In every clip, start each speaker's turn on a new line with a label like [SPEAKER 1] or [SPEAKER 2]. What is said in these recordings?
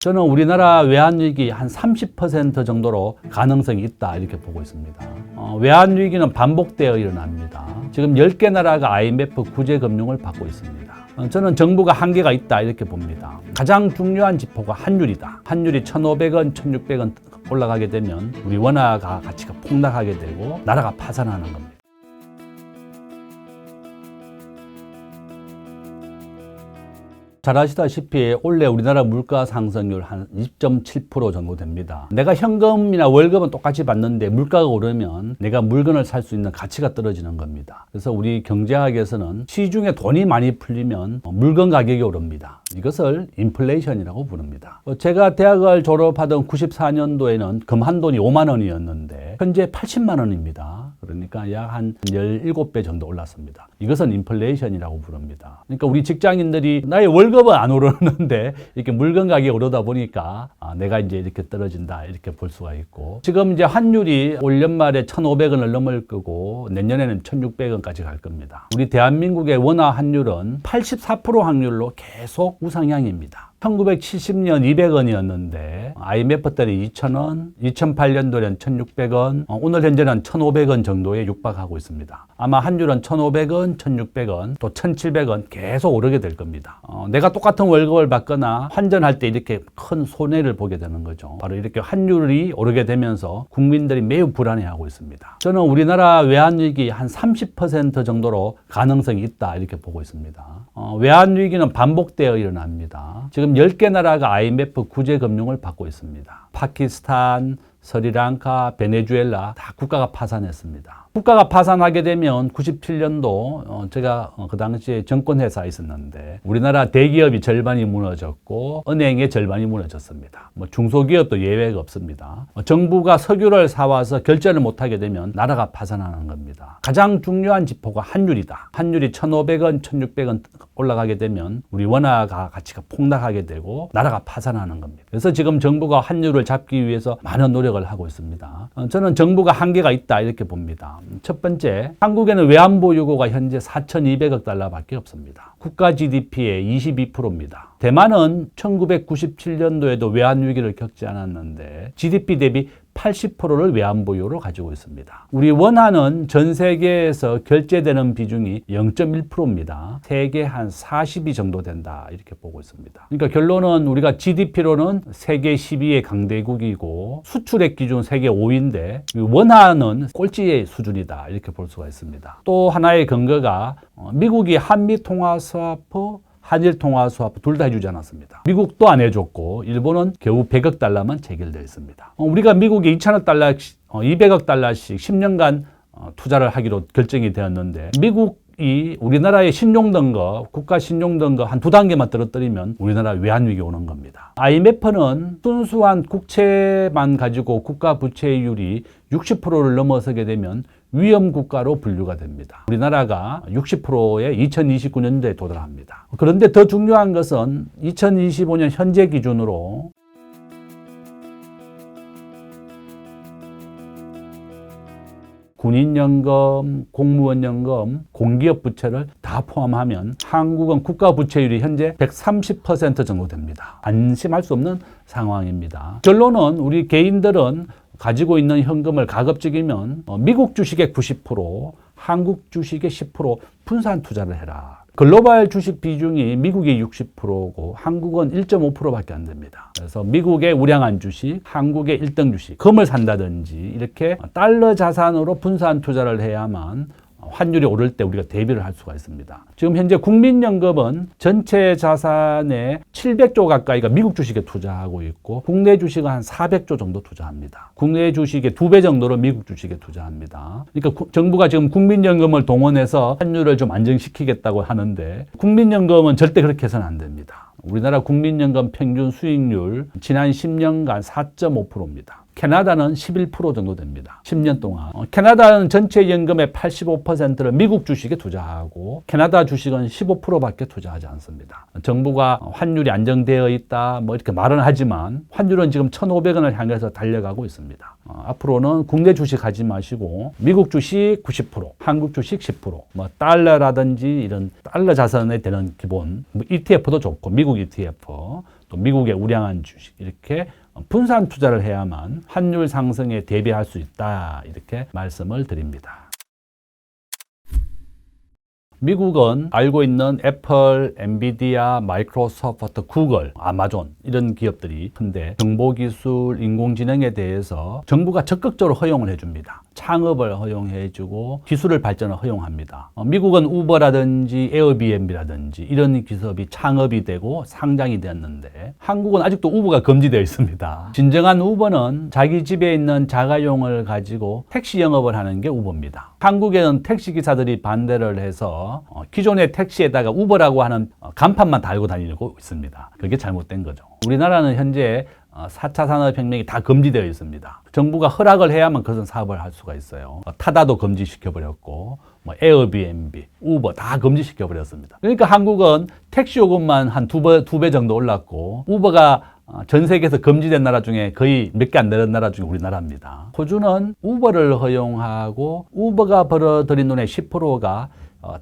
[SPEAKER 1] 저는 우리나라 외환위기 한 30% 정도로 가능성이 있다 이렇게 보고 있습니다. 외환위기는 반복되어 일어납니다. 지금 10개 나라가 IMF 구제금융을 받고 있습니다. 저는 정부가 한계가 있다 이렇게 봅니다. 가장 중요한 지표가 환율이다. 환율이 1,500원, 1,600원 올라가게 되면 우리 원화가 가치가 폭락하게 되고 나라가 파산하는 겁니다. 잘 아시다시피 올해 우리나라 물가 상승률 한 20.7% 정도 됩니다. 내가 현금이나 월급은 똑같이 받는데 물가가 오르면 내가 물건을 살 수 있는 가치가 떨어지는 겁니다. 그래서 우리 경제학에서는 시중에 돈이 많이 풀리면 물건 가격이 오릅니다. 이것을 인플레이션이라고 부릅니다. 제가 대학을 졸업하던 94년도에는 금 한 돈이 5만 원이었는데 현재 80만 원입니다. 그러니까 약 한 17배 정도 올랐습니다. 이것은 인플레이션이라고 부릅니다. 그러니까 우리 직장인들이 나의 월급은 안 오르는데 이렇게 물건 가격이 오르다 보니까 내가 이제 이렇게 떨어진다 이렇게 볼 수가 있고, 지금 이제 환율이 올 연말에 1,500원을 넘을 거고 내년에는 1,600원까지 갈 겁니다. 우리 대한민국의 원화 환율은 84% 확률로 계속 우상향입니다. 1970년 200원이었는데 IMF 때는 2,000원, 2008년도에는 1,600원, 오늘 현재는 1,500원 정도에 육박하고 있습니다. 아마 환율은 1,500원, 1,600원, 또 1,700원 계속 오르게 될 겁니다. 내가 똑같은 월급을 받거나 환전할 때 이렇게 큰 손해를 보게 되는 거죠. 바로 이렇게 환율이 오르게 되면서 국민들이 매우 불안해하고 있습니다. 저는 우리나라 외환위기 한 30% 정도로 가능성이 있다 이렇게 보고 있습니다. 외환위기는 반복되어 일어납니다. 지금 10개 나라가 IMF 구제금융을 받고 있습니다. 파키스탄, 스리랑카, 베네수엘라 다 국가가 파산했습니다. 국가가 파산하게 되면 97년도 제가 그 당시에 정권회사에 있었는데 우리나라 대기업이 절반이 무너졌고 은행의 절반이 무너졌습니다. 중소기업도 예외가 없습니다. 정부가 석유를 사와서 결제를 못하게 되면 나라가 파산하는 겁니다. 가장 중요한 지표가 환율이다. 환율이 1,500원, 1,600원 올라가게 되면 우리 원화가 가치가 폭락하게 되고 나라가 파산하는 겁니다. 그래서 지금 정부가 환율을 잡기 위해서 많은 노력을 하고 있습니다. 저는 정부가 한계가 있다 이렇게 봅니다. 첫 번째, 한국에는 외환보유고가 현재 4,200억 달러밖에 없습니다. 국가 GDP의 22%입니다. 대만은 1997년도에도 외환위기를 겪지 않았는데 GDP 대비 80%를 외환보유로 가지고 있습니다. 우리 원화는 전 세계에서 결제되는 비중이 0.1%입니다. 세계 한 40위 정도 된다 이렇게 보고 있습니다. 그러니까 결론은 우리가 GDP로는 세계 12의 강대국이고 수출액 기준 세계 5위인데 원화는 꼴찌의 수준이다 이렇게 볼 수가 있습니다. 또 하나의 근거가 미국이 한미통화스와프, 한일통화스와프 둘 다 해주지 않았습니다. 미국도 안 해줬고 일본은 겨우 100억 달러만 체결되어 있습니다. 우리가 미국에 2천억 달러, 200억 달러씩 10년간 투자를 하기로 결정이 되었는데 미국이 우리나라의 신용등급, 국가 신용등급 한 2단계만 떨어뜨리면 우리나라 외환위기 오는 겁니다. IMF는 순수한 국채만 가지고 국가 부채율이 60%를 넘어서게 되면 위험국가로 분류가 됩니다. 우리나라가 60%에 2029년도에 도달합니다. 그런데 더 중요한 것은 2025년 현재 기준으로 군인연금, 공무원연금, 공기업 부채를 다 포함하면 한국은 국가 부채율이 현재 130% 정도 됩니다. 안심할 수 없는 상황입니다. 결론은 우리 개인들은 가지고 있는 현금을 가급적이면 미국 주식의 90%, 한국 주식의 10% 분산 투자를 해라. 글로벌 주식 비중이 미국이 60%고 한국은 1.5%밖에 안 됩니다. 그래서 미국의 우량한 주식, 한국의 1등 주식, 금을 산다든지 이렇게 달러 자산으로 분산 투자를 해야만 환율이 오를 때 우리가 대비를 할 수가 있습니다. 지금 현재 국민연금은 전체 자산의 700조 가까이가 미국 주식에 투자하고 있고 국내 주식은 한 400조 정도 투자합니다. 국내 주식의 2배 정도로 미국 주식에 투자합니다. 그러니까 정부가 지금 국민연금을 동원해서 환율을 좀 안정시키겠다고 하는데 국민연금은 절대 그렇게 해서는 안 됩니다. 우리나라 국민연금 평균 수익률 지난 10년간 4.5%입니다. 캐나다는 11% 정도 됩니다. 10년 동안. 캐나다는 전체 연금의 85%를 미국 주식에 투자하고 캐나다 주식은 15%밖에 투자하지 않습니다. 정부가 환율이 안정되어 있다 뭐 이렇게 말은 하지만 환율은 지금 1,500원을 향해서 달려가고 있습니다. 앞으로는 국내 주식 하지 마시고 미국 주식 90%, 한국 주식 10%, 뭐 달러라든지 이런 달러 자산에 되는 기본 뭐 ETF도 좋고 미국 ETF 또 미국의 우량한 주식 이렇게 분산 투자를 해야만 환율 상승에 대비할 수 있다 이렇게 말씀을 드립니다. 미국은 알고 있는 애플, 엔비디아, 마이크로소프트, 구글, 아마존 이런 기업들이 큰데 정보기술, 인공지능에 대해서 정부가 적극적으로 허용을 해줍니다. 창업을 허용해주고 기술을 발전을 허용합니다. 미국은 우버라든지 에어비앤비라든지 이런 기업이 창업이 되고 상장이 되었는데 한국은 아직도 우버가 금지되어 있습니다. 진정한 우버는 자기 집에 있는 자가용을 가지고 택시 영업을 하는 게 우버입니다. 한국에는 택시기사들이 반대를 해서 기존의 택시에다가 우버라고 하는 간판만 달고 다니고 있습니다. 그게 잘못된 거죠. 우리나라는 현재 4차 산업혁명이 다 금지되어 있습니다. 정부가 허락을 해야만 그것은 사업을 할 수가 있어요. 타다도 금지시켜버렸고 에어비앤비, 우버 다 금지시켜버렸습니다. 그러니까 한국은 택시 요금만 한 두 배 정도 올랐고 우버가 전 세계에서 금지된 나라 중에 거의 몇 개 안 되는 나라 중에 우리나라입니다. 호주는 우버를 허용하고 우버가 벌어들인 돈의 10%가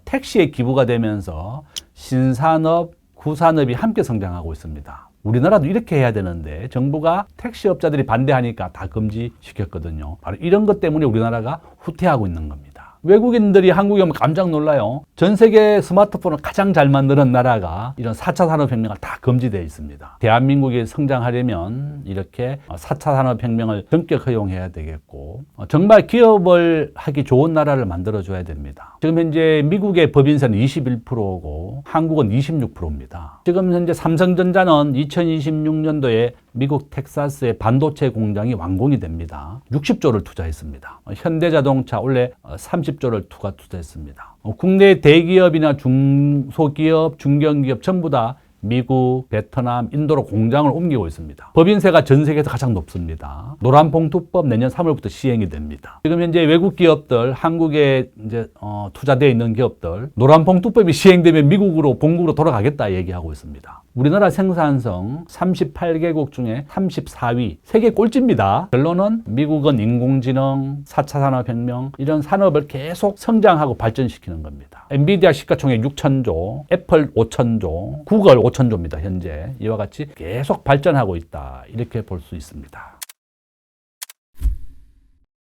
[SPEAKER 1] 택시에 기부가 되면서 신산업, 구산업이 함께 성장하고 있습니다. 우리나라도 이렇게 해야 되는데 정부가 택시업자들이 반대하니까 다 금지시켰거든요. 바로 이런 것 때문에 우리나라가 후퇴하고 있는 겁니다. 외국인들이 한국에 오면 깜짝 놀라요. 전 세계 스마트폰을 가장 잘 만드는 나라가 이런 4차 산업혁명을 다 금지되어 있습니다. 대한민국이 성장하려면 이렇게 4차 산업혁명을 전격 허용해야 되겠고 정말 기업을 하기 좋은 나라를 만들어줘야 됩니다. 지금 현재 미국의 법인세는 21%고 한국은 26%입니다. 지금 현재 삼성전자는 2026년도에 미국 텍사스의 반도체 공장이 완공이 됩니다. 60조를 투자했습니다. 현대자동차 원래 30조를 투자했습니다. 국내 대기업이나 중소기업, 중견기업 전부 다 미국, 베트남, 인도로 공장을 옮기고 있습니다. 법인세가 전 세계에서 가장 높습니다. 노란봉투법 내년 3월부터 시행이 됩니다. 지금 현재 외국 기업들, 한국에 이제 투자되어 있는 기업들, 노란봉투법이 시행되면 미국으로 본국으로 돌아가겠다 얘기하고 있습니다. 우리나라 생산성 38개국 중에 34위, 세계 꼴찌입니다. 결론은 미국은 인공지능, 4차 산업혁명 이런 산업을 계속 성장하고 발전시키는 겁니다. 엔비디아 시가총액 6천조, 애플 5천조, 구글 5천조입니다. 현재 이와 같이 계속 발전하고 있다 이렇게 볼 수 있습니다.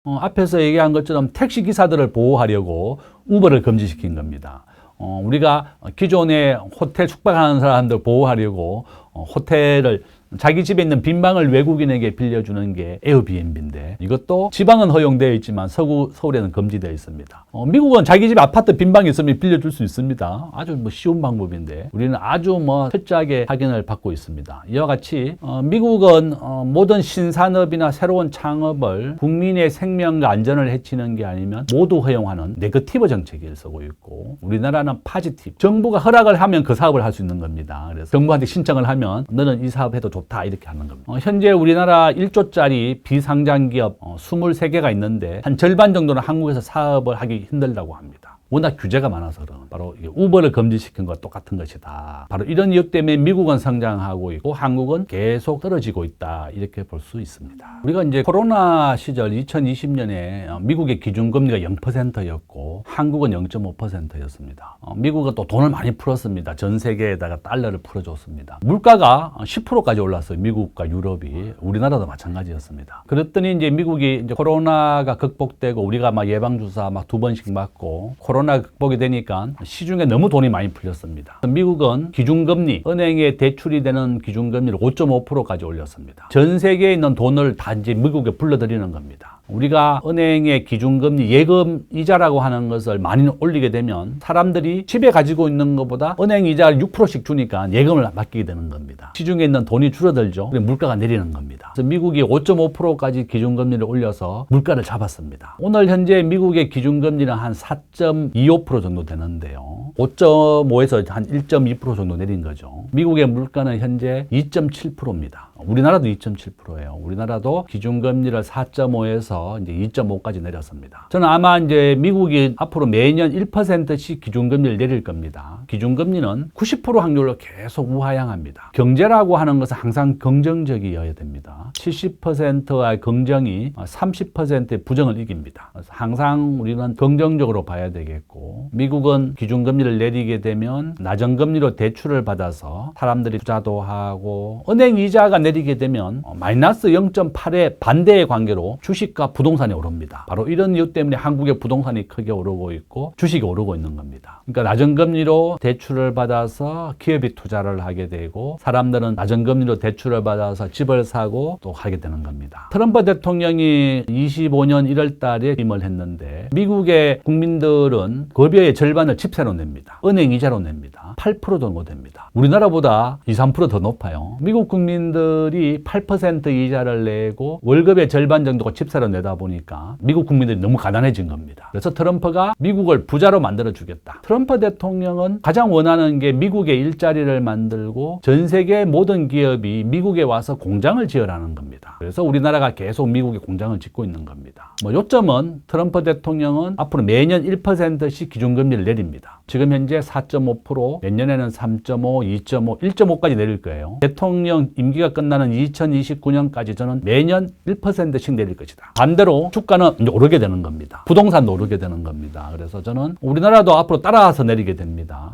[SPEAKER 1] 앞에서 얘기한 것처럼 택시기사들을 보호하려고 우버를 금지시킨 겁니다. 우리가 기존에 호텔 숙박하는 사람들 보호하려고 호텔을 자기 집에 있는 빈방을 외국인에게 빌려주는 게 에어비앤비인데 이것도 지방은 허용되어 있지만 서울에는 금지되어 있습니다. 미국은 자기 집 아파트 빈방이 있으면 빌려줄 수 있습니다. 아주 쉬운 방법인데 우리는 아주 철저하게 확인을 받고 있습니다. 이와 같이 미국은 모든 신산업이나 새로운 창업을 국민의 생명과 안전을 해치는 게 아니면 모두 허용하는 네거티브 정책을 쓰고 있고 우리나라는 파지티브. 정부가 허락을 하면 그 사업을 할 수 있는 겁니다. 그래서 정부한테 신청을 하면 너는 이 사업 해도 좋다 이렇게 하는 겁니다. 현재 우리나라 1조짜리 비상장 기업 23개가 있는데 한 절반 정도는 한국에서 사업을 하기 힘들다고 합니다. 워낙 규제가 많아서 그런 바로 우버를 금지시킨 것과 똑같은 것이다. 바로 이런 이유 때문에 미국은 성장하고 있고 한국은 계속 떨어지고 있다 이렇게 볼 수 있습니다. 우리가 이제 코로나 시절 2020년에 미국의 기준금리가 0%였고 한국은 0.5%였습니다. 미국은 또 돈을 많이 풀었습니다. 전 세계에다가 달러를 풀어줬습니다. 물가가 10%까지 올랐어요. 미국과 유럽이. 우리나라도 마찬가지였습니다. 그랬더니 이제 미국이 이제 코로나가 극복되고 우리가 예방주사 2번씩 맞고 코로나 극복이 되니까 시중에 너무 돈이 많이 풀렸습니다. 미국은 기준금리, 은행에 대출이 되는 기준금리를 5.5%까지 올렸습니다. 전 세계에 있는 돈을 다 이제 미국에 불러들이는 겁니다. 우리가 은행의 기준금리 예금 이자라고 하는 것을 많이 올리게 되면 사람들이 집에 가지고 있는 것보다 은행 이자를 6%씩 주니까 예금을 맡기게 되는 겁니다. 시중에 있는 돈이 줄어들죠. 그래서 물가가 내리는 겁니다. 그래서 미국이 5.5%까지 기준금리를 올려서 물가를 잡았습니다. 오늘 현재 미국의 기준금리는 한 4.25% 정도 되는데요. 5.5에서 한 1.2% 정도 내린 거죠. 미국의 물가는 현재 2.7%입니다. 우리나라도 2.7%예요. 우리나라도 기준금리를 4.5에서 이제 2.5까지 내렸습니다. 저는 아마 이제 미국이 앞으로 매년 1%씩 기준금리를 내릴 겁니다. 기준금리는 90% 확률로 계속 우하향합니다. 경제라고 하는 것은 항상 긍정적이어야 됩니다. 70%의 긍정이 30%의 부정을 이깁니다. 그래서 항상 우리는 긍정적으로 봐야 되겠고, 미국은 기준금리를 내리게 되면 낮은 금리로 대출을 받아서 사람들이 투자도 하고, 은행 이자가 내리게 되면 마이너스 0.8의 반대의 관계로 주식과 부동산이 오릅니다. 바로 이런 이유 때문에 한국의 부동산이 크게 오르고 있고 주식이 오르고 있는 겁니다. 그러니까 낮은 금리로 대출을 받아서 기업이 투자를 하게 되고, 사람들은 낮은 금리로 대출을 받아서 집을 사고 또 하게 되는 겁니다. 트럼프 대통령이 25년 1월 달에 임을 했는데, 미국의 국민들은 급여의 절반을 집세로 냅니다. 은행 이자로 냅니다. 8% 정도 됩니다. 우리나라보다 2, 3% 더 높아요. 미국 국민들이 8% 이자를 내고 월급의 절반 정도가 집세로 내다 보니까 미국 국민들이 너무 가난해진 겁니다. 그래서 트럼프가 미국을 부자로 만들어 주겠다. 트럼프 대통령은 가장 원하는 게 미국의 일자리를 만들고 전 세계 모든 기업이 미국에 와서 공장을 지으라는 겁니다. 그래서 우리나라가 계속 미국에 공장을 짓고 있는 겁니다. 요점은 트럼프 대통령은 앞으로 매년 1%씩 기준금리를 내립니다. 지금 현재 4.5%, 내년에는 3.5, 2.5, 1.5까지 내릴 거예요. 대통령 임기가 끝나는 2029년까지 저는 매년 1%씩 내릴 것이다. 반대로 주가는 이제 오르게 되는 겁니다. 부동산도 오르게 되는 겁니다. 그래서 저는 우리나라도 앞으로 따라서 내리게 됩니다.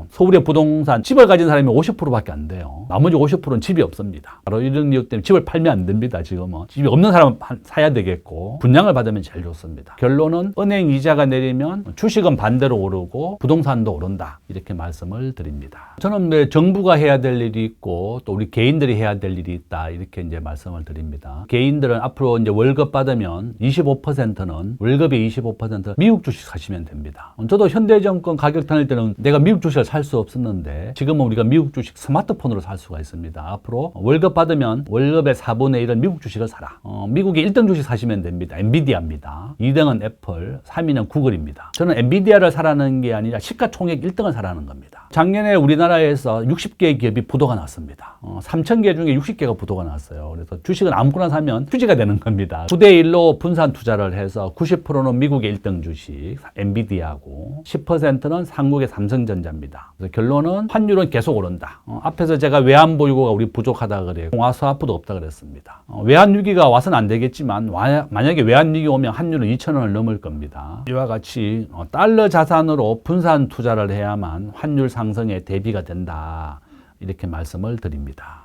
[SPEAKER 1] 서울의 부동산, 집을 가진 사람이 50%밖에 안 돼요. 나머지 50%는 집이 없습니다. 바로 이런 이유 때문에 집을 팔면 안 됩니다. 지금은 집이 없는 사람은 사야 되겠고, 분양을 받으면 제일 좋습니다. 결론은 은행 이자가 내리면 주식은 반대로 오르고 부동산도 오른다, 이렇게 말씀을 드립니다. 저는 정부가 해야 될 일이 있고 또 우리 개인들이 해야 될 일이 있다, 이렇게 이제 말씀을 드립니다. 개인들은 앞으로 이제 월급 받으면 25%는 월급의 25% 미국 주식 사시면 됩니다. 저도 현대정권 가격 다닐 때는 내가 미국 주식을 살 수 없었는데, 지금은 우리가 미국 주식 스마트폰으로 살 수가 있습니다. 앞으로 월급 받으면 월급의 4분의 1은 미국 주식을 사라. 미국의 1등 주식 사시면 됩니다. 엔비디아입니다. 2등은 애플, 3위는 구글입니다. 저는 엔비디아를 사라는 게 아니라 시가총액 1등을 사라는 겁니다. 작년에 우리나라에서 60개의 기업이 부도가 났습니다. 3,000개 중에 60개가 부도가 났어요. 그래서 주식은 아무거나 사면 휴지가 되는 겁니다. 9대1로 분산 투자를 해서 90%는 미국의 1등 주식, 엔비디아고 10%는 한국의 삼성전자입니다. 그래서 결론은 환율은 계속 오른다. 앞에서 제가 외환보유고가 우리 부족하다 그래요. 공화스와프도 없다 그랬습니다. 외환위기가 와서는 안 되겠지만 만약에 외환위기 오면 환율은 2,000원을 넘을 겁니다. 이와 같이 달러 자산으로 분산 투자를 해야만 환율 상승에 대비가 된다, 이렇게 말씀을 드립니다.